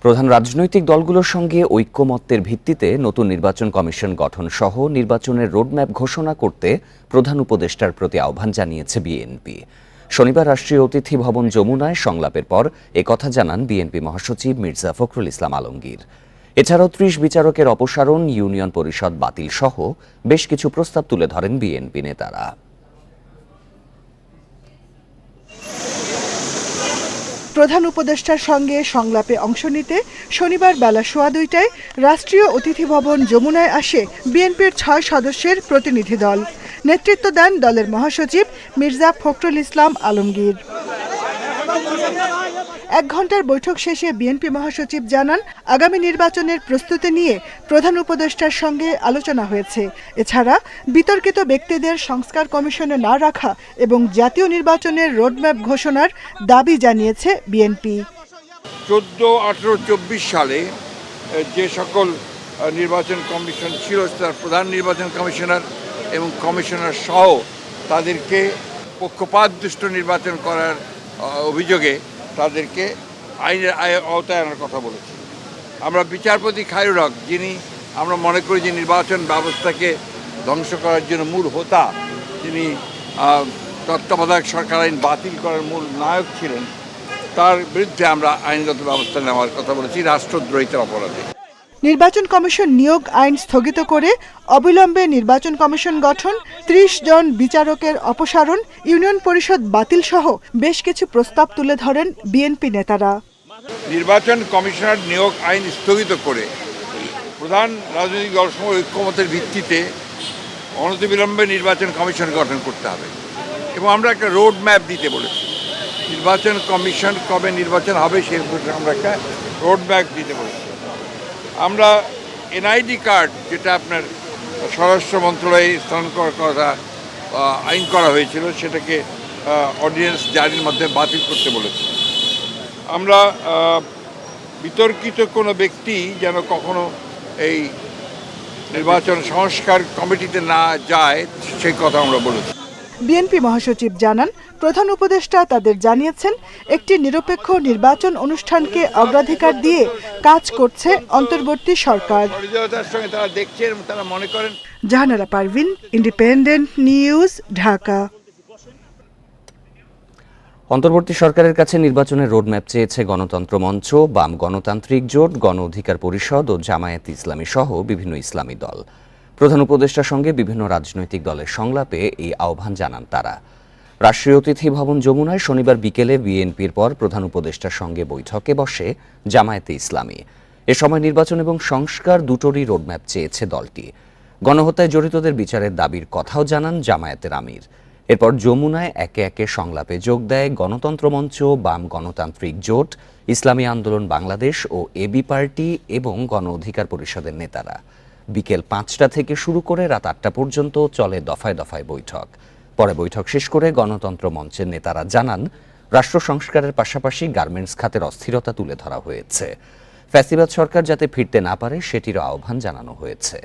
প্রধান রাজনৈতিক দলগুলোর সঙ্গে ঐক্যমত্যের ভিত্তিতে নতুন নির্বাচন কমিশন গঠন সহ নির্বাচনের রোডম্যাপ ঘোষণা করতে প্রধান উপদেষ্টার প্রতি আহ্বান জানিয়েছে বিএনপি। শনিবার রাষ্ট্রীয় অতিথি ভবন যমুনায় সংলাপের পর একথা জানান বিএনপি মহাসচিব মির্জা ফখরুল ইসলাম আলমগীর। এছাড়াও ৩০ বিচারকের অপসারণ, ইউনিয়ন পরিষদ বাতিল সহ বেশ কিছু প্রস্তাব তুলে ধরেন বিএনপি নেতারা। প্রধান উপদেষ্টার সঙ্গে সংলাপে অংশ নিতে শনিবার বেলা 2:15টায় রাষ্ট্রীয় অতিথি ভবন যমুনায় আসে বিএনপির ৬ সদস্যের প্রতিনিধি দল। নেতৃত্ব দেন দলের মহাসচিব মির্জা ফখরুল ইসলাম আলমগীর। ১ ঘণ্টার বৈঠক শেষে বিএনপি মহাসচিব জানান, আগামী নির্বাচনের প্রস্তুতি নিয়ে প্রধান উপদেষ্টার সঙ্গে আলোচনা হয়েছে। এছাড়া বিতর্কিত ব্যক্তিদের সংস্কার কমিশনে না রাখা এবং জাতীয় নির্বাচনের রোডম্যাপ ঘোষণার দাবি জানিয়েছে বিএনপি। 14, 18, 24 সালে যে সকল নির্বাচন কমিশন ছিল, তার প্রধান নির্বাচন কমিশনার এবং কমিশনার সহ তাদেরকে পক্ষপাতদুষ্ট নির্বাচন করার অভিযোগে তাদেরকে আইনের আওতায় আনার কথা বলেছি। আমরা বিচারপতি খায়রুল হক, যিনি আমরা মনে করি যে নির্বাচন ব্যবস্থাকে ধ্বংস করার জন্য মূল হোতা, যিনি তত্ত্বাবধায়ক সরকার আইন বাতিল করার মূল নায়ক ছিলেন, তার বিরুদ্ধে আমরা আইনগত ব্যবস্থা নেওয়ার কথা বলেছি রাষ্ট্রদ্রোহিতার অপরাধে। নির্বাচন কমিশন নিয়োগ আইন স্থগিত করে অবিলম্বে নির্বাচন কমিশন গঠন, ৩০ জন বিচারকের অপসারণ, ইউনিয়ন পরিষদ বাতিল সহ বেশ কিছু প্রস্তাব তুলে ধরেন বিএনপি নেতারা। নির্বাচন কমিশনার নিয়োগ আইন স্থগিত করে প্রধান রাজনৈতিক দলসমূহ ঐক্যমতের ভিত্তিতে অনতিবিলম্বে নির্বাচন কমিশন গঠন করতে হবে এবং আমরা একটা রোড ম্যাপ দিতে বলেছি। নির্বাচন কমিশন কবে নির্বাচন হবে সেই আমরা একটা রোড ম্যাপ দিতে বলেছি। আমরা এনআইডি কার্ড, যেটা আপনার স্বরাষ্ট্র মন্ত্রণালয়ে স্থানান্তর করার কথা আইন করা হয়েছিল, সেটাকে অর্ডিন্যান্স জারির মাধ্যমে বাতিল করতে বলেছি। আমরা বিতর্কিত কোনো ব্যক্তি যেন কখনো এই নির্বাচন সংস্কার কমিটিতে না যায় সেই কথা আমরা বলেছি। বিএনপি মহাসচিব জানান, প্রধান উপদেষ্টা তাদের জানিয়েছেন একটি নিরপেক্ষ নির্বাচন অনুষ্ঠানকে অগ্রাধিকার দিয়ে কাজ করছে অন্তর্বর্তী সরকার। তারা দেখছেন, তারা মনে করেন। Jahanara Parvin, independent news, Dhaka. অন্তর্বর্তী সরকারের কাছে নির্বাচনের রোডম্যাপ চেয়েছে গণতন্ত্র মঞ্চ, বাম গণতান্ত্রিক জোট, গণ অধিকার পরিষদ ও জামায়াতে ইসলামী সহ বিভিন্ন ইসলামী দল। প্রধান উপদেষ্টার সঙ্গে বিভিন্ন রাজনৈতিক দলের সংলাপে এই আহ্বান জানান তারা। রাষ্ট্রীয় অতিথি ভবন যমুনায় শনিবার বিকেলে বিএনপির পর প্রধান উপদেষ্টার সঙ্গে বৈঠকে বসে জামায়াতে ইসলামী। এ সময় নির্বাচন এবং সংস্কার দুটোরই রোডম্যাপ চেয়েছে দলটি। গণহত্যায় জড়িতদের বিচারের দাবির কথাও জানান জামায়াতের আমির। এরপর যমুনায় একে একে সংলাপে যোগ দেয় গণতন্ত্র মঞ্চ, বাম গণতান্ত্রিক জোট, ইসলামী আন্দোলন বাংলাদেশ ও এবি পার্টি এবং গণ অধিকার পরিষদের নেতারা। বিকেল 5টা থেকে শুরু করে রাত 8টা পর্যন্ত চলে দফায় দফায় বৈঠক। পরে বৈঠক শেষ করে গণতন্ত্র মঞ্চের নেতারা জানান, রাষ্ট্র সংস্কারের পাশাপাশি গার্মেন্টস খাতের অস্থিরতা তুলে ধরা হয়েছে। ফ্যাসিবাদ সরকার যাতে ফিরতে না পারে সেটিরও আহ্বান জানানো হয়েছে।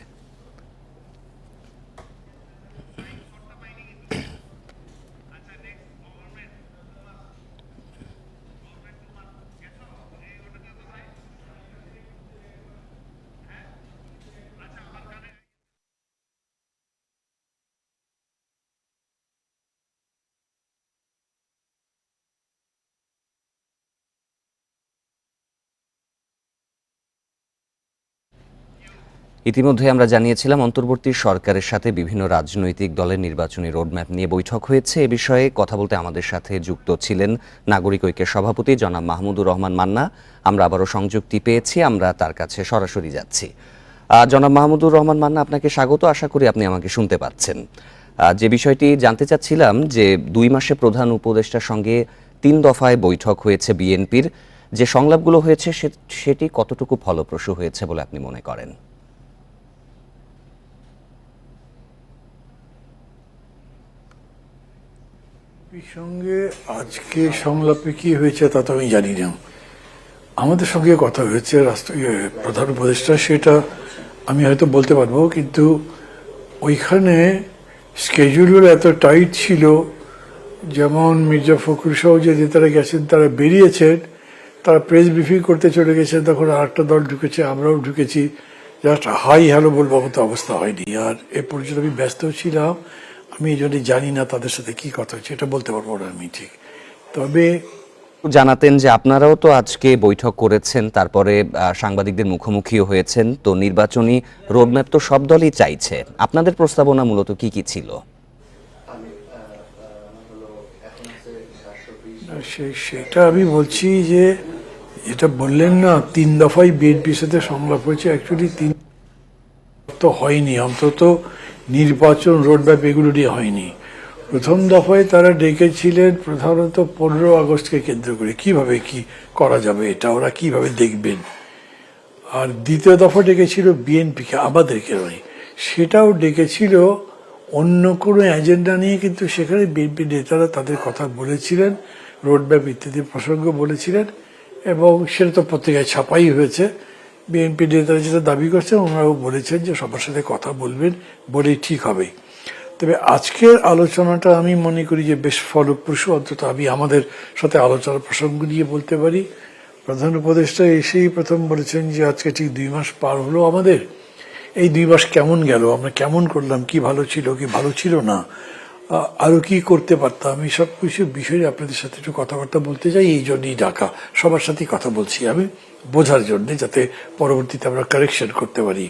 ইতিমধ্যে আমরা জানিয়েছিলাম অন্তর্বর্তী সরকারের সাথে বিভিন্ন রাজনৈতিক দলের নির্বাচনী রোডম্যাপ নিয়ে বৈঠক হয়েছে। এ বিষয়ে কথা বলতে আমাদের সাথে যুক্ত ছিলেন নাগরিক ঐক্যের সভাপতি জনাব মাহমুদুর রহমান মান্না। আমরা আবারও সংযুক্তি পেয়েছি, আমরা তার কাছে সরাসরি যাচ্ছি। জনাব মাহমুদুর রহমান মান্না, আপনাকে স্বাগত। আশা করি আপনি আমাকে শুনতে পাচ্ছেন। যে বিষয়টি জানতে চাচ্ছিলাম যে 2 মাসে প্রধান উপদেষ্টার সঙ্গে 3 দফায় বৈঠক হয়েছে বিএনপির, যে সংলাপগুলো হয়েছে সেটি কতটুকু ফলপ্রসূ হয়েছে বলে আপনি মনে করেন? সঙ্গে আজকে সংলাপে কি হয়েছে তা তো আমি জানি না। আমাদের সঙ্গে কথা হয়েছে প্রধান উপদেষ্টা, সেটা আমি হয়তো বলতে পারবো, কিন্তু ওইখানে স্কেডিউলগুলো এত টাইট ছিল, যেমন মির্জা ফখরুল সহ যে নেতারা গেছেন তারা বেরিয়েছেন, তারা প্রেস ব্রিফিং করতে চলে গেছে, তখন আরেকটা দল ঢুকেছে, আমরাও ঢুকেছি, জাস্ট হাই হ্যালো বলবো মতো অবস্থা হয়নি। আর এ পর্যন্ত আমি ব্যস্ত ছিলাম, আমি এই জন্য জানি না তাদের সাথে কি কথা হচ্ছে, এটা বলতে পারবো না আমি ঠিক। তবে জানাতেন যে আপনারাও তো আজকে বৈঠক করেছেন, তারপরে সাংবাদিকদের মুখোমুখিও হয়েছেন, তো নির্বাচনী রোডম্যাপ তো সব দলই চাইছে, আপনাদের প্রস্তাবনা মূলত কি কি ছিল? সেটা আমি বলছি যে এটা বললেন না 3 দফায় বিএনপির সাথে সংলাপ হয়েছে, অ্যাকচুয়ালি 3 তো হয়নি, অন্তত নির্বাচন রোডম্যাপ এগুলো নিয়ে হয়নি। প্রথম দফায় তারা ডেকেছিলেন প্রধানত 15 আগস্টকে কেন্দ্র করে কিভাবে কি করা যাবে, এটা ওরা কিভাবে দেখবেন। আর দ্বিতীয় দফা ডেকেছিল বিএনপিকে, আমাদেরকে নয়, সেটাও ডেকেছিল অন্য কোনো এজেন্ডা নিয়ে, কিন্তু সেখানে বিএনপি নেতারা তাদের কথা বলেছিলেন, রোডম্যাপ ইত্যাদি প্রসঙ্গ বলেছিলেন, এবং সেটা তো পত্রিকায় ছাপাই হয়েছে। বিএনপি নেতারা যেটা দাবি করছেন, ওনারাও বলেছেন যে সবার সাথে কথা বলবেন, বলেই ঠিক হবে। তবে আজকের আলোচনাটা আমি মনে করি যে বেশ ফলপ্রসূ, অন্তত আমি আমাদের সাথে আলোচনার প্রসঙ্গ নিয়ে বলতে পারি। প্রধান উপদেষ্টা এসেই প্রথম বলেছেন যে আজকে ঠিক 2 মাস পার হলো আমাদের, এই 2 মাস কেমন গেল, আমরা কেমন করলাম, কি ভালো ছিল কি ভালো ছিল না, আরো কি করতে পারতাম, এই সব কিছু বিষয়ে আপনাদের সাথে একটু কথাবার্তা বলতে চাই। এই জন্যই ডাকা, সবার সাথেই কথা বলছি আমি, বোঝার জন্য, যাতে পরবর্তীতে আমরা কারেকশন করতে পারি।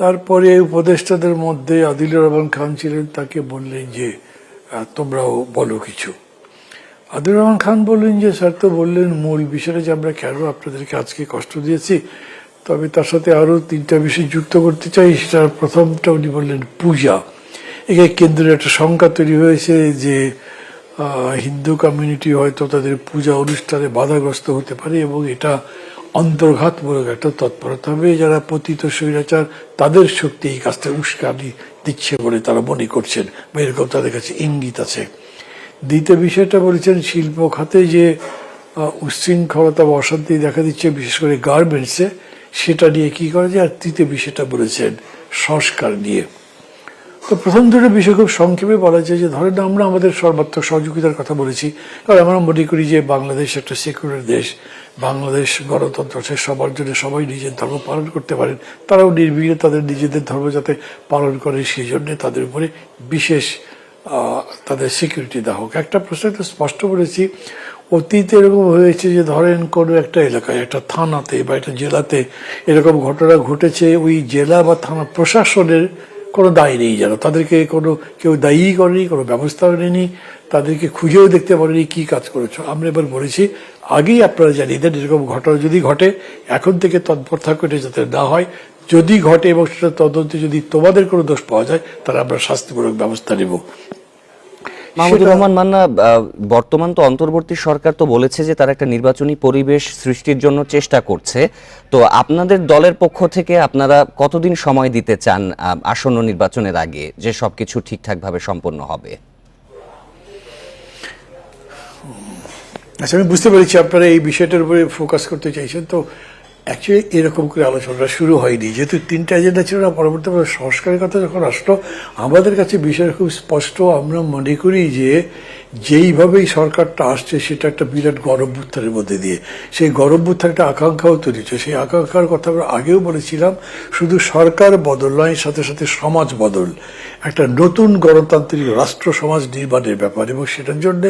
তারপরে উপদেষ্টাদের মধ্যে আদিলুর রহমান খান ছিলেন, তাকে বললেন যে তোমরাও বলো কিছু। আদিলুর রহমান খান বললেন যে স্যার তো বললেন মূল বিষয়টা যে আমরা কেন আপনাদেরকে আজকে কষ্ট দিয়েছি, তবে তার সাথে আরো 3টা বিষয় যুক্ত করতে চাই। সেটা প্রথমটা উনি বললেন পূজা, একে কেন্দ্রে একটা শঙ্কা তৈরি হয়েছে যে হিন্দু কমিউনিটি হয়তো তাদের পূজা অনুষ্ঠানে বাধাগ্রস্ত হতে পারে, এবং এটা অন্তর্ঘাতমূলক একটা তৎপরতা হবে, যারা পতিত স্বৈরাচার তাদের শক্তি এই কাজটা উস্কানি দিচ্ছে বলে তারা মনে করছেন, বা এরকম তাদের কাছে ইঙ্গিত আছে। দ্বিতীয় বিষয়টা বলেছেন শিল্প খাতে যে উচ্ছৃঙ্খলতা বা অশান্তি দেখা দিচ্ছে, বিশেষ করে গার্মেন্টসে, সেটা নিয়ে কি করা যায়। আর তৃতীয় বিষয়টা বলেছেন সংস্কার নিয়ে। তো প্রথম দুটো বিষয় খুব সংক্ষেপে বলা যায় যে ধরেন আমরা আমাদের সর্বাত্মক সহযোগিতার কথা বলেছি, কারণ আমরা মনে করি যে বাংলাদেশ একটা সেকুলার দেশ, বাংলাদেশ গণতন্ত্র আছে, সবার জন্য সবাই নিজের ধর্ম পালন করতে পারেন, তারাও নির্বিঘ্নে তাদের নিজেদের ধর্ম যাতে পালন করে সেই জন্য তাদের উপরে বিশেষ তাদের সিকিউরিটি দেওয়া হোক। একটা প্রশ্ন একটু স্পষ্ট বলেছি, অতীতে এরকম হয়েছে যে ধরেন কোনো একটা এলাকায়, একটা থানাতে বা একটা জেলাতে এরকম ঘটনা ঘটেছে, ওই জেলা বা থানা প্রশাসনের কোনো দায় নেই, যেন তাদেরকে কোনো কেউ দায়ী করেনি, কোনো ব্যবস্থাও নেয়নি, তাদেরকে খুঁজেও দেখতে পারেনি কি কাজ করেছো। আমরা এবার বলেছি আগেই আপনারা জানিয়ে দেন, এরকম ঘটনা যদি ঘটে এখন থেকে তৎপর থাকো এটা যাতে না হয়, যদি ঘটে এবং সেটা তদন্তে যদি তোমাদের কোনো দোষ পাওয়া যায় তাহলে আমরা শাস্তিমূলক ব্যবস্থা নেব। মাহমুদুর রহমান মান্না, বর্তমান তো অন্তর্বর্তী সরকার তো বলেছে যে তারা একটা নির্বাচনী পরিবেশ সৃষ্টির জন্য চেষ্টা করছে, তো আপনাদের দলের পক্ষ থেকে আপনারা কতদিন সময় দিতে চান আসন্ন নির্বাচনের আগে, যে সবকিছু ঠিকঠাকভাবে সম্পন্ন হবে? আচ্ছা, আমি বুঝতে পেরেছি আপনারা এই বিষয়টার উপরে ফোকাস করতে চাইছেন। তো অ্যাকচুয়ালি এরকম করে আলোচনাটা শুরু হয়নি, যেহেতু 3টা এজেন্ডা ছিল না। পরবর্তী সংস্কারের কথা যখন আসলো, আমাদের কাছে বিষয় খুব স্পষ্ট। আমরা মনে করি যে যেইভাবেই সরকারটা আসছে সেটা একটা বিরাট গণঅভ্যুত্থানের মধ্যে দিয়ে, সেই গণঅভ্যুত্থানের একটা আকাঙ্ক্ষাও তৈরি হচ্ছে। সেই আকাঙ্ক্ষার কথা আমরা আগেও বলেছিলাম, শুধু সরকার বদল নয়, সাথে সাথে সমাজ বদল, একটা নতুন গণতান্ত্রিক রাষ্ট্র সমাজ নির্মাণের ব্যাপার, এবং সেটার জন্য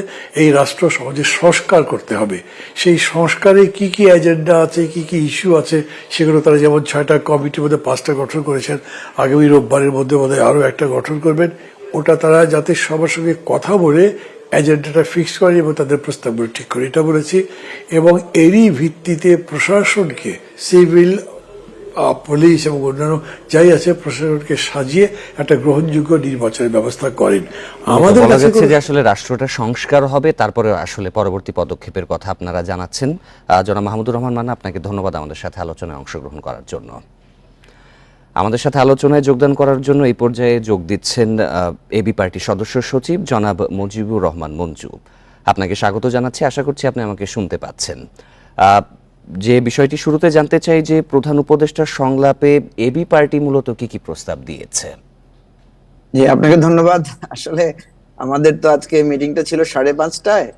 এই রাষ্ট্র সমাজের সংস্কার করতে হবে। সেই সংস্কারে কি কি এজেন্ডা আছে, কি কি ইস্যু আছে, সেগুলো তারা যেমন 6টা কমিটির মধ্যে 5টা গঠন করেছেন, আগামী রোববারের মধ্যে বোধহয় আরও একটা গঠন করবেন। ওটা তারা যাতে সবার সঙ্গে কথা বলে এজেন্ডাটা ফিক্স করে এবং তাদের প্রস্তাবগুলো ঠিক করে, এটা বলেছি। এবং এরই ভিত্তিতে প্রশাসনকে, সিভিল, পুলিশ এবং অন্যান্য যাই আছে, প্রশাসনকে সাজিয়ে একটা গ্রহণযোগ্য নির্বাচনের ব্যবস্থা করেন। আমাদের বলা যাচ্ছে যে আসলে রাষ্ট্রটা সংস্কার হবে, তারপরে আসলে পরবর্তী পদক্ষেপের কথা আপনারা জানাচ্ছেন। জনাব মাহমুদুর রহমান মান্না, আপনাকে ধন্যবাদ আমাদের সাথে আলোচনায় অংশগ্রহণ করার জন্য। আমাদের সাথে আলোচনায় যোগদান করার জন্য এই পর্যায়ে যোগ দিচ্ছেন এবি পার্টি সদস্য সচিব জনাব মুজিবুর রহমান মঞ্জু। আপনাকে স্বাগত জানাচ্ছি, আশা করছি আপনি আমাকে শুনতে পাচ্ছেন। যে বিষয়টি শুরুতে জানতে চাই যে প্রধান উপদেষ্টার সংলাপে এবি পার্টি মূলত কি কি প্রস্তাব দিয়েছে? জি, আপনাকে ধন্যবাদ। আসলে আমাদের তো আজকে মিটিংটা ছিল 5:30টায়,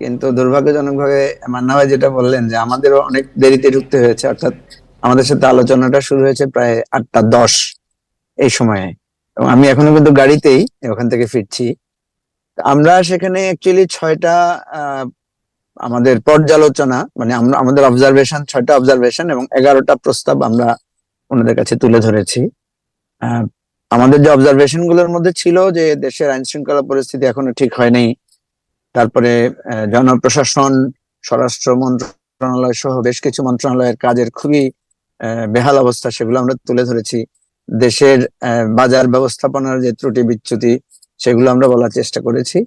কিন্তু দুর্ভাগ্যজনকভাবে মান্না ভাই যেটা বললেন যে আমাদেরও অনেক দেরিতে ঢুকতে হয়েছে, অর্থাৎ আমাদের সাথে আলোচনাটা শুরু হয়েছে প্রায় 8টা 10 এই সময়ে, এবং আমি এখনো কিন্তু গাড়িতেই ওখান থেকে ফিরছি। আমরা সেখানে অ্যাকচুয়ালি 6টা আমাদের পর্যালোচনা, মানে আমরা আমাদের অবজারভেশন 6টা অবজারভেশন এবং 11টা প্রস্তাব আমরা ওনাদের কাছে তুলে ধরেছি। আমাদের যে অবজারভেশন গুলোর মধ্যে ছিল যে দেশের আইন শৃঙ্খলা পরিস্থিতি এখনো ঠিক হয়নি, তারপরে জনপ্রশাসন, স্বরাষ্ট্র মন্ত্রণালয় সহ বেশ কিছু মন্ত্রণালয়ের কাজের খুবই বেহাল অবস্থা, সেগুলো আমরা তুলে ধরেছি। দেশের বাজার ব্যবস্থাপনার যে ত্রুটি বিচ্যুতি, সেগুলো আমরা বলার চেষ্টা করেছি।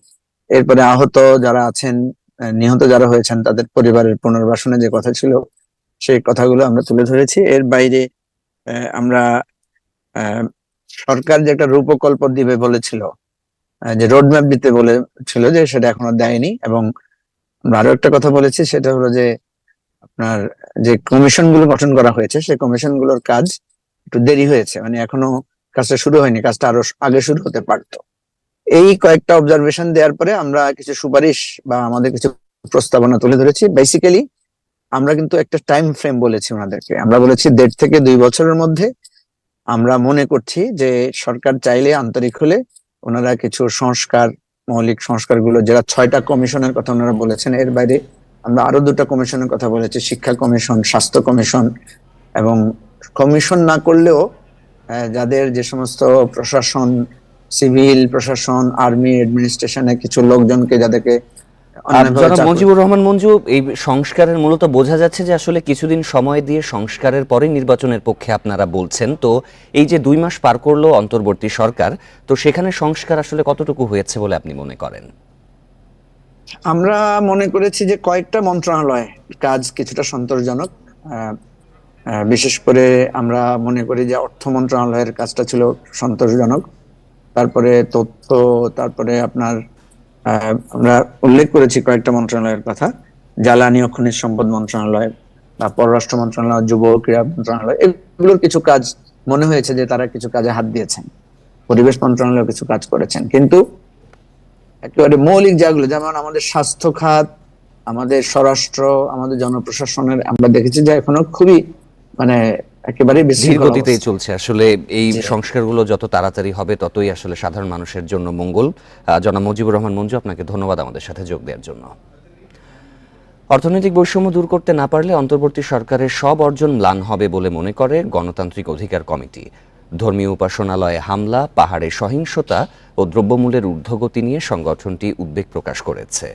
এরপরে আহত যারা আছেন, নিহত যারা হয়েছেন, তাদের পরিবারের পুনর্বাসনের যে কথা ছিল, সেই কথাগুলো আমরা তুলে ধরেছি। এর বাইরে আমরা সরকার যে একটা রূপকল্প দিবে বলেছিল, যে রোডম্যাপ দিতে বলেছিল, যে সেটা এখনো দেয়নি। এবং আমরা আরো একটা কথা বলেছি, সেটা হলো যে আপনার যে কমিশন গুলো গঠন করা হয়েছে, সেই কমিশন গুলোর কাজ একটু দেরি হয়েছে, মানে এখনো কাজটা শুরু হয়নি, কাজটা আরো আগে শুরু হতে পারতো। এই কয়েকটা অবজারভেশন দেওয়ার পরে আমরা কিছু সুপারিশ বা আমাদের কিছু প্রস্তাবনা তুলে ধরেছি। বেসিক্যালি আমরা কিন্তু একটা টাইম ফ্রেম বলেছি ওনাদেরকে, আমরা বলেছি 1.5 থেকে 2 বছরের মধ্যে আমরা মনে করছি যে সরকার চাইলে, আন্তরিক হলে, ওনারা কিছু সংস্কার, মৌলিক সংস্কারগুলো, যারা 6টা কমিশনের কথা ওনারা বলেছেন, এর বাইরে আমরা আরো 2টা কমিশনের কথা বলেছি, শিক্ষা কমিশন, স্বাস্থ্য কমিশন। এবং কমিশন না করলেও যাদের যে সমস্ত প্রশাসন, সিভিল প্রশাসন, আর্মি, অ্যাডমিনিস্ট্রেশনে কিছু লোকজনকে যাদেরকে জনাব মুজিবুর রহমান মঞ্জু, এই সংস্কারের মূলত বোঝা যাচ্ছে যে আসলে কিছুদিন সময় দিয়ে সংস্কারের পরে নির্বাচনের পক্ষে আপনারা বলছেন। তো এই যে 2 মাস পার করলো অন্তর্বর্তী সরকার, তো সেখানে সংস্কার আসলে কতটুকু হয়েছে বলে আপনি মনে করেন? আমরা মনে করেছি যে কয়েকটা মন্ত্রণালয় কাজ কিছুটা সন্তোষজনক। বিশেষ করে আমরা মনে করি যে অর্থ মন্ত্রণালয়ের কাজটা ছিল সন্তোষজনক। তারপরে তথ্য, তারপরে আপনার আমরা উল্লেখ করেছি কয়েকটা মন্ত্রণালয়ের কথা, জ্বালানি ও খনিজ সম্পদ মন্ত্রণালয় বা পররাষ্ট্র মন্ত্রণালয়, যুব ক্রীড়া মন্ত্রণালয়, এগুলোর কিছু কাজ মনে হয়েছে যে তারা কিছু কাজে হাত দিয়েছেন। পরিবেশ মন্ত্রণালয় কিছু কাজ করেছেন, কিন্তু একেবারে মৌলিক যেগুলো, যেমন আমাদের স্বাস্থ্য খাত, আমাদের স্বরাষ্ট্র, আমাদের জনপ্রশাসনের, আমরা দেখেছি যে এখনো খুবই মানে একেবারে ধীর গতিতেই চলছে। আসলে এই সংস্কারগুলো যত তাড়াতাড়ি হবে ততই আসলে সাধারণ মানুষের জন্য মঙ্গল। জনাব মুজিবুর রহমান মঞ্জু, আপনাকে ধন্যবাদ আমাদের সাথে যোগ দেওয়ার জন্য। অর্থনৈতিক বৈষম্য দূর করতে না পারলে অন্তর্বর্তী সরকারের সব অর্জন ম্লান হবে বলে মনে করে গণতান্ত্রিক অধিকার কমিটি। ধর্মীয় উপাসনালয়ে হামলা, পাহাড়ে সহিংসতা ও দ্রব্যমূল্যের ঊর্ধ্বগতি নিয়ে সংগঠনটি উদ্বেগ প্রকাশ করেছে।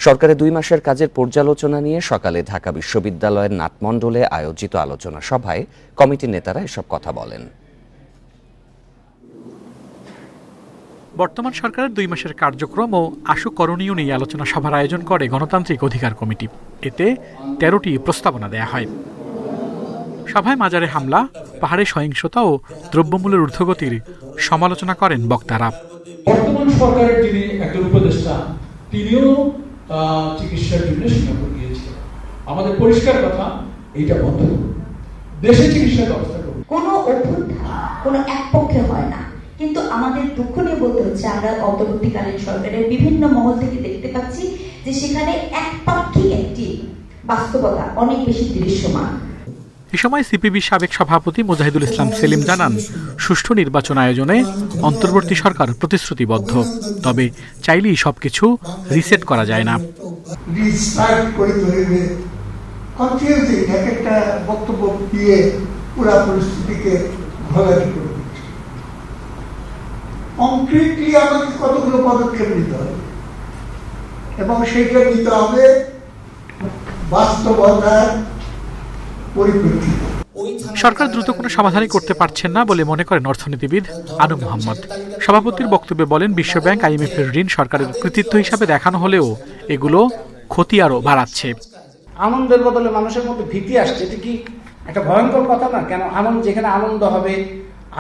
সরকারের 2 মাসের কাজের পর্যালোচনা নিয়ে সকালে ঢাকা বিশ্ববিদ্যালয়ের নাটমণ্ডলে আয়োজিত আলোচনা সভায় কমিটির নেতারা এসব কথা বলেন। বর্তমান সরকারের 2 মাসের কার্যক্রম ও আশু করণীয় নিয়ে আলোচনা সভার আয়োজন করে গণতান্ত্রিক অধিকার কমিটি। এতে 13টি প্রস্তাবনা দেয়া হয়। সভায় মাজারে হামলা, পাহাড়ে সহিংসতা ও দ্রব্যমূল্যের ঊর্ধ্বগতির সমালোচনা করেন বক্তারা। বর্তমান সরকারের যিনি একজন উপদেষ্টা, তিনিও চিকিৎসার জন্য সিঙ্গাপুর গিয়েছিলেন। আমাদের পরিষ্কার কথা, এইটা বন্ধ করুন, দেশে চিকিৎসার ব্যবস্থা করুন। কোনো অভ্যুত্থান কোনো একপক্ষে হয় না, কিন্তু আমাদের দুঃখ নিয়ে বলতে হচ্ছে আমরা অন্তর্বর্তীকালীন সরকারের বিভিন্ন মহল থেকে দেখতে পাচ্ছি যে সেখানে একপাক্ষিক একটি বাস্তবতা অনেক বেশি দৃশ্যমান। এ সময় সিপিবির সাবেক সভাপতি মুজাহিদুল ইসলাম সেলিম জানান, সুষ্ঠু নির্বাচন আয়োজনে অন্তর্বর্তী সরকার প্রতিশ্রুতিবদ্ধ, তবে চাইলেই সবকিছু রিসেট করা যায় না। রিস্টার্ট করতে হইবে, কনফিউজিং এক একটা বক্তব্য দিয়ে পুরা পরিস্থিতিকে ঘোলাটে করে দিচ্ছে। কংক্রিটলি আমাকে কতগুলো পদক্ষেপ নিতে হবে এবং সেইটা নিতে হবে বাস্তবতার পরিপ্রেক্ষিতে। সরকার দ্রুত কোনো সমাধানই করতে পারছেন না বলে মনে করেন অর্থনীতিবিদ আনু মোহাম্মদ। সভাপতির বক্তব্যে বলেন, বিশ্বব্যাংক, IMF এর ঋণ সরকারের কৃতিত্ব হিসাবে দেখানো হলেও এগুলো ক্ষতি আরো বাড়াচ্ছে। আনন্দের বদলে মানুষের মধ্যে ভীতি আসছে, এটা কি একটা ভয়ঙ্কর কথা না? কেন আনন্দ, যেখানে আনন্দ হবে,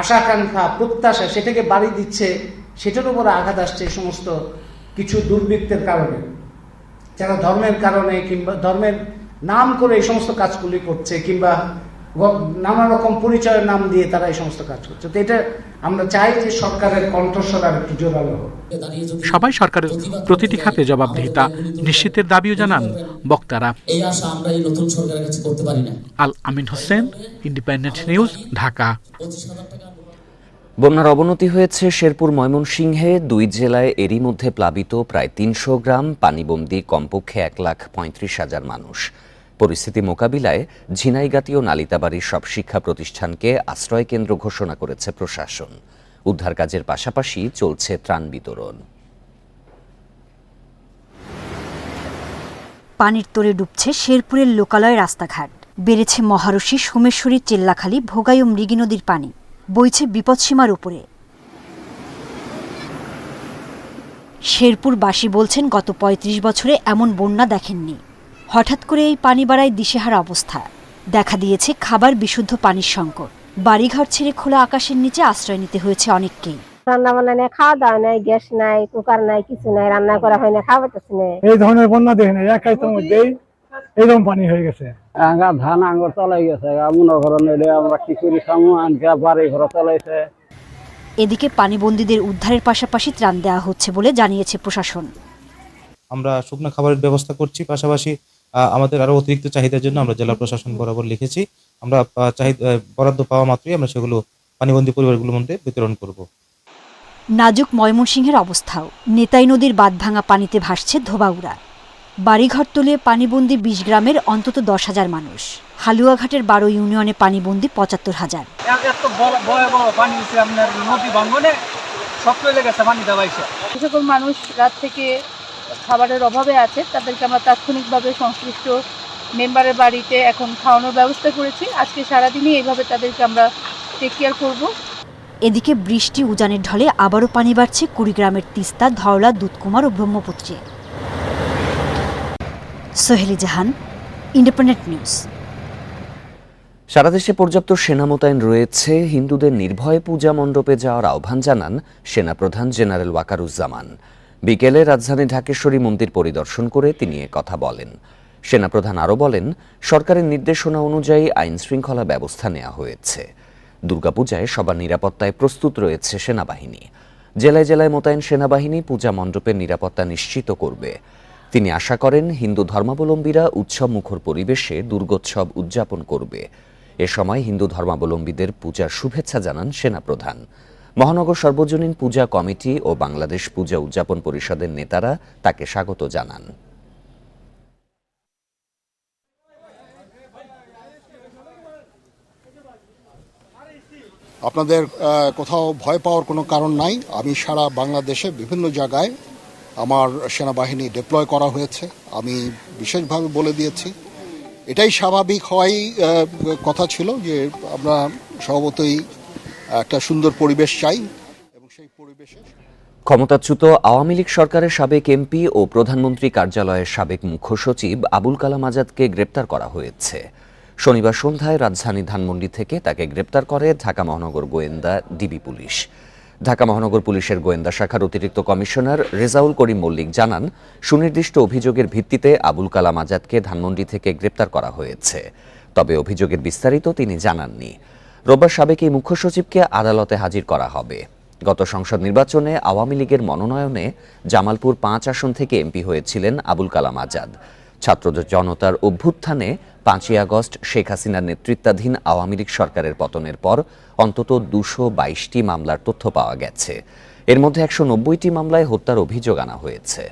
আশা আকাঙ্ক্ষা, প্রত্যাশা, সেটাকে বাড়ি দিচ্ছে, সেটার উপরে আঘাত আসছে এই সমস্ত কিছু দুর্বৃত্তের কারণে, যারা ধর্মের কারণে কিংবা ধর্মের নাম করে এই সমস্ত কাজগুলি করছে, কিংবা নানা রকম পরিচয়ের নাম দিয়ে তারা এই সমস্ত কাজ করছে। তো এটা আমরা চাই যে সরকারের কণ্ঠস্বর আর একটু জোরালো হোক। সবাই সরকারের প্রতিটি খাতে জবাবদিহিতা নিশ্চিতের দাবিও জানান বক্তারা। এই আশা আমরা এই নতুন সরকারের কাছে করতে পারি না। আল আমিন হোসেন, ইন্ডিপেন্ডেন্ট নিউজ, ঢাকা। বন্যার অবনতি হয়েছে শেরপুর, ময়মনসিংহে। 2 জেলায় এরই মধ্যে প্লাবিত প্রায় 300 গ্রাম, পানিবন্দী কমপক্ষে 1,35,000 মানুষ। পরিস্থিতি মোকাবিলায় ঝিনাইগাতি ও নালিতাবাড়ির সব শিক্ষা প্রতিষ্ঠানকে আশ্রয় কেন্দ্র ঘোষণা করেছে প্রশাসন। উদ্ধার কাজের পাশাপাশি চলছে ত্রাণ বিতরণ। পানির তোরে ডুবছে শেরপুরের লোকালয় রাস্তাঘাট, বেড়েছে মহারশী, সোমেশ্বরী, চেল্লাখালী, ভোগাই ও মৃগী নদীর পানি, বইছে বিপদসীমার উপরে। শেরপুরবাসী বলছেন গত 35 বছরে এমন বন্যা দেখেননি। হঠাৎ করে এই পানি বাড়ায় দিশেহারা অবস্থা, দেখা দিয়েছে খাবার বিশুদ্ধ পানির সংকট। বাড়িঘর ছেড়ে খোলা আকাশের নিচে আশ্রয় নিতে হয়েছে অনেককেই। রান্না বান্না নেই, খাওয়া দাওয়া নাই, গ্যাস নাই, কুকার নাই, কিছু নাই, রান্না করা হয় না, খাওয়া যাচ্ছে না। এই ধরনের বন্যা দেখে নাই, একাই তো মধ্যেই এরকম পানি হয়ে গেছে। ধান আঙ্গুর চলাই গেছে, মনে করেন আমরা কি করি বাড়ি ঘর চলাইছে। এদিকে পানিবন্দীদের উদ্ধারের পাশাপাশি ত্রাণ দেওয়া হচ্ছে বলে জানিয়েছে প্রশাসন। আমরা শুকনো খাবারের ব্যবস্থা করছি, পাশাপাশি আমাদের আরো অতিরিক্ত চাহিদার জন্য আমরা জেলা প্রশাসন বরাবর লিখেছি। আমরা বরাদ্দ পাওয়া মাত্রই আমরা সেগুলো পানিবন্দী পরিবারগুলোর মধ্যে বিতরণ করব। নাজুক ময়মনসিংহের অবস্থাও, নেতাই নদীর বাঁধভাঙা পানিতে ভাসছে ধোবাউড়া। বাড়িঘর তলিয়ে পানিবন্দী 20 গ্রামের অন্তত 10,000 মানুষ। হালুয়াঘাটের 12 ইউনিয়নে পানিবন্দী 75,000। সকল মানুষ রাত থেকে খাবারের অভাবে আছে, তাদেরকে আমরা তাৎক্ষণিকভাবে সংশ্লিষ্ট মেম্বারের বাড়িতে এখন খাওয়ানোর ব্যবস্থা করেছি। আজকে সারাদিনই এইভাবে তাদেরকে আমরা টেক কেয়ার করব। এদিকে বৃষ্টি উজানের ঢলে আবারও পানি বাড়ছে কুড়িগ্রামের তিস্তা, ধওলা, দুধকুমার ও ব্রহ্মপুত্রে। সোহেলি জাহান, ইন্ডিপেন্ডেন্ট নিউজ। সারা দেশে পর্যাপ্ত সেনা মোতায়েন রয়েছে। হিন্দুদের নির্ভয়ে পূজা মণ্ডপে যাওয়ার আহ্বান জানান সেনাপ্রধান জেনারেল ওয়াকারুজ্জামান। বিকেলে রাজধানী ঢাকেশ্বরী মন্দির পরিদর্শন করে তিনি কথা বলেন। সেনাপ্রধান আরও বলেন, সরকারের নির্দেশনা অনুযায়ী আইন শৃঙ্খলা ব্যবস্থা নেওয়া হয়েছে। দুর্গাপূজায় সবার নিরাপত্তায় প্রস্তুত রয়েছে সেনাবাহিনী। জেলায় জেলায় মোতায়েন সেনাবাহিনী পূজা মণ্ডপের নিরাপত্তা নিশ্চিত করবে। তিনি আশা করেন হিন্দু ধর্মাবলম্বীরা উৎসবমুখর পরিবেশে দুর্গোৎসব উদযাপন করবে। এ সময় হিন্দু ধর্মাবলম্বীদের পূজার শুভেচ্ছা জানান সেনাপ্রধান। মহানগর সর্বজনীন পূজা কমিটি ও বাংলাদেশ পূজা উদযাপন পরিষদের নেতারা তাকে স্বাগত জানান। আপনাদের কোথাও ভয় পাওয়ার কোনো কারণ নাই। আমি সারা বাংলাদেশে বিভিন্ন জায়গায় আমার সেনাবাহিনী ডিপ্লয় করা হয়েছে। আমি বিশেষভাবে বলে দিয়েছি, এটাই স্বাভাবিক হওয়াই কথা ছিল যে আমরা স্বভাবতই একটা সুন্দর পরিবেশ চাই এবং সেই পরিবেশে ক্ষমতাচ্যুত আওয়ামী লীগ সরকারের সাবেক এমপি ও প্রধানমন্ত্রী কার্যালয়ের সাবেক মুখ্য সচিব আবুল কালাম আজাদকে গ্রেপ্তার করা হয়েছে। শনিবার সন্ধ্যায় রাজধানী ধানমন্ডি থেকে তাকে গ্রেপ্তার করে ঢাকা মহানগর গোয়েন্দা ডিবি পুলিশ। ঢাকা মহানগর পুলিশের গোয়েন্দা শাখার অতিরিক্ত কমিশনার রেজাউল করিম মল্লিক জানান, সুনির্দিষ্ট অভিযোগের ভিত্তিতে আবুল কালাম আজাদকে ধানমন্ডি থেকে গ্রেপ্তার করা হয়েছে। তবে অভিযোগের বিস্তারিত তিনি জানাননি। রোববার সাবেক এই মুখ্য সচিবকে আদালতে হাজির করা হবে। গত সংসদ নির্বাচনে আওয়ামী লীগের মনোনয়নে জামালপুর 5 আসন থেকে এমপি হয়েছিলেন আবুল কালাম আজাদ। ছাত্র জনতার অভ্যুত্থানে 5ই আগস্ট শেখ হাসিনার নেতৃত্বাধীন আওয়ামী লীগ সরকারের পতনের পর অন্তত 222টি মামলার তথ্য পাওয়া গেছে। এর মধ্যে 190টি মামলায় হত্যার অভিযোগ আনা হয়েছে।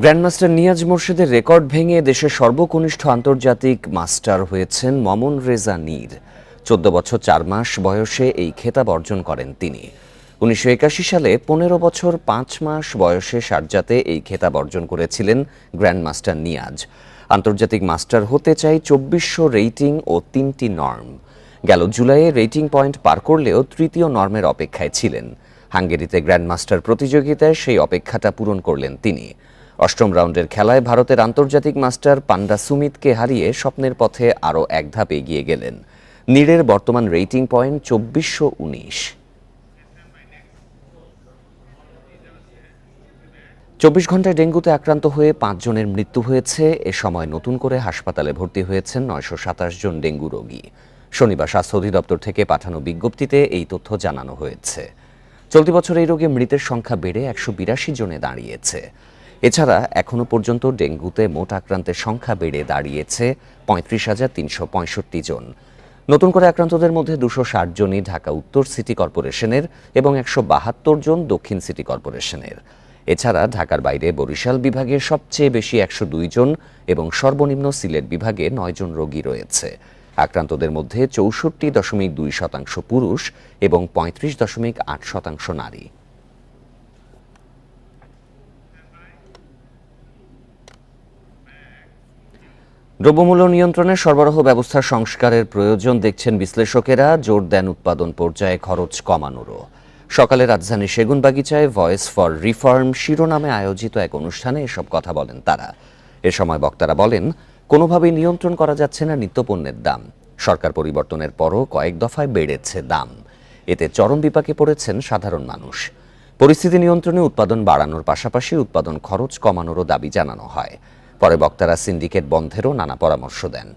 গ্র্যান্ডমাস্টার নিয়াজ মোরশেদের রেকর্ড ভেঙে দেশের সর্বকনিষ্ঠ আন্তর্জাতিক মাস্টার হয়েছেন মমন রেজা নীর। 14 বছর 4 মাস বয়সে এই খেতাব অর্জন করেন তিনি। 1981 সালে 15 বছর 5 মাস বয়সে শারজাতে এই খেতাব অর্জন করেছিলেন গ্র্যান্ডমাস্টার নিয়াজ। আন্তর্জাতিক মাস্টার হতে চাই 2400 রেটিং ও 3টি নর্ম। গেল জুলাইয়ে রেটিং পয়েন্ট পার করলেও তৃতীয় নর্মের অপেক্ষায় ছিলেন। হাঙ্গেরিতে গ্র্যান্ডমাস্টার প্রতিযোগিতায় সেই অপেক্ষাটা পূরণ করলেন তিনি। 8ম রাউন্ডের খেলায় ভারতের আন্তর্জাতিক মাস্টার পান্ডা সুমিতকে হারিয়ে স্বপ্নের পথে আরও এক ধাপ এগিয়ে গেলেন। নীরের বর্তমান রেটিং পয়েন্ট 2419। 24 ঘন্টায় ডেঙ্গুতে আক্রান্ত হয়ে 5 জনের মৃত্যু হয়েছে। এ সময় নতুন করে হাসপাতালে ভর্তি হয়েছেন 927 জন ডেঙ্গু রোগী। শনিবার স্বাস্থ্য অধিদপ্তর থেকে পাঠানো বিজ্ঞপ্তিতে এই তথ্য জানানো হয়েছে। চলতি বছর এই রোগে মৃতের সংখ্যা বেড়ে 182 জনে দাঁড়িয়েছে। এছাড়া এখনো পর্যন্ত ডেঙ্গুতে মোট আক্রান্তের সংখ্যা বেড়ে দাঁড়িয়েছে 35,365 জন। নতুন করে আক্রান্তদের মধ্যে 260 জনই ঢাকা উত্তর সিটি কর্পোরেশনের এবং 172 জন দক্ষিণ সিটি কর্পোরেশনের। এছাড়া ঢাকার বাইরে বরিশাল বিভাগে সবচেয়ে বেশি 102 জন এবং সর্বনিম্ন সিলেট বিভাগে 9 জন রোগী রয়েছে। আক্রান্তদের মধ্যে 64.2% পুরুষ এবং 35.8% নারী। দ্রব্যমূল্য নিয়ন্ত্রণে সরবরাহ ব্যবস্থা সংস্কারের প্রয়োজন দেখছেন বিশ্লেষকেরা। জোর দেন উৎপাদন পর্যায়ে খরচ কমানোরও। সকালে রাজধানীর সেগুনবাগিচায় ভয়েস ফর রিফর্ম শিরোনামে আয়োজিত এক অনুষ্ঠানে এসব কথা বলেন তারা। এ সময় বক্তারা বলেন, কোনোভাবেই নিয়ন্ত্রণ করা যাচ্ছে না নিত্যপণ্যের দাম। সরকার পরিবর্তনের পরও কয়েক দফায় বেড়েছে দাম। এতে চরম বিপাকে পড়েছেন সাধারণ মানুষ। পরিস্থিতি নিয়ন্ত্রণে উৎপাদন বাড়ানোর পাশাপাশি উৎপাদন খরচ কমানোরও দাবি জানানো হয়। পরে বক্তারা সিন্ডিকেট বন্ধেরও নানা পরামর্শ দেন।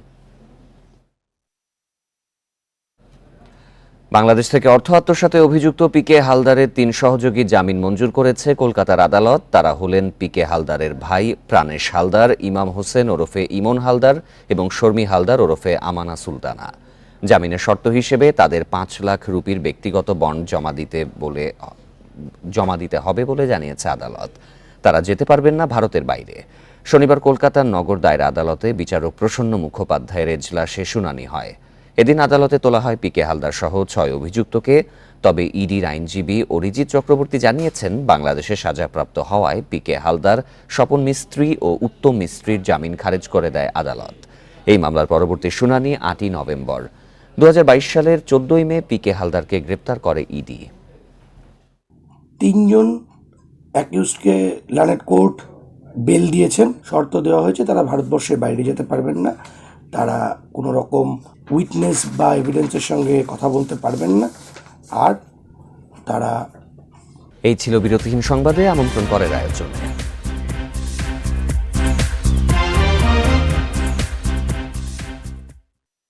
বাংলাদেশ থেকে অর্থ আত্মসাতে অভিযুক্ত পিকে হালদারের 3 সহযোগী জামিন মঞ্জুর করেছে কলকাতার আদালত। তারা হলেন পিকে হালদারের ভাই প্রাণেশ হালদার, ইমাম হোসেন ওরফে ইমন হালদার এবং শর্মী হালদার ওরফে আমানা সুলতানা। জামিনের শর্ত হিসেবে তাদের 5 লাখ রুপির ব্যক্তিগত বন্ড জমা দিতে হবে বলে জানিয়েছে আদালত। তারা যেতে পারবেন না ভারতের বাইরে। শনিবার কলকাতার নগর দায়রা আদালতে বিচারক প্রসন্ন মুখোপাধ্যায়ের এজলাসে শুনানি হয়। এদিন আদালতে তোলা হয় পিকে হালদার সহ 6 অভিযুক্তকে। তবে ইডির আইনজীবী অরিজিৎ চক্রবর্তী জানিয়েছেন, বাংলাদেশে সাজাপ্রাপ্ত হওয়ায় পিকে হালদার, স্বপন মিস্ত্রি ও উত্তম মিস্ত্রির জামিন খারেজ করে দেয় আদালত। এই মামলার পরবর্তী শুনানি 8ই নভেম্বর। 2022 সালের 14ই মে পিকে হালদারকে গ্রেপ্তার করে ইডি। 3 জন অ্যাকিউজডকে ল্যান্ড কোর্ট বেল দিয়েছেন। শর্ত দেওয়া হয়েছে তারা ভারতবর্ষের বাইরে যেতে পারবেন না, তারা কোনো রকম উইটনেস বা এভিডেন্সের সঙ্গে কথা বলতে পারবেন না, আর তারা। এই ছিল বিরতিহীন সংবাদে। আমন্ত্রণ পরের আয়োজনে।